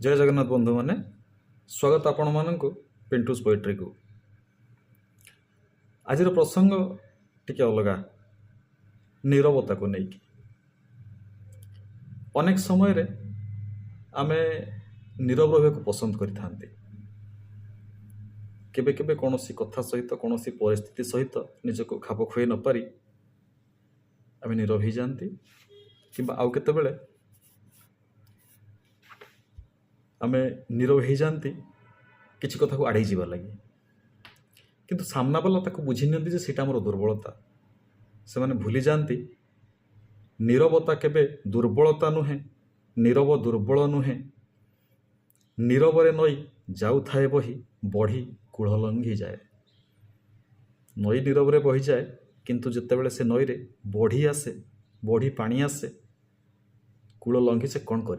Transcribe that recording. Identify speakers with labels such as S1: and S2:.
S1: जय जगन्नाथ बंधु माने स्वागत आपण मानक पिंटूस पोएट्री को। आज प्रसंग टिके अलगा नीरवता को लेकिन अनेक समय रे आमे नीरव रहा को पसंद करि केबे केबे कौन कथा सहित कौन परिस्थिति सहित निजक खाप खुए न पारी आमे नीरव हो जाती कि आउ केते बेले आमे नीरव हो जाती किसी कथा को आड़े जावा लगे किंतु सामना वाला ताको बुझी नियंती जे सेटा हमर दुर्बलता से माने भूली जाती नीरवता केबे दुर्बलता नुहे नीरव दुर्बल नुहे नीरवरे नई जाऊ थाए बही बढ़ी कूढ़ लंघी जाए नई नीरव रे बही जाए किंतु जितेबेले से नई रे बढ़ी आसे बढ़ी पानी आसे कूल लंघी से कौन कर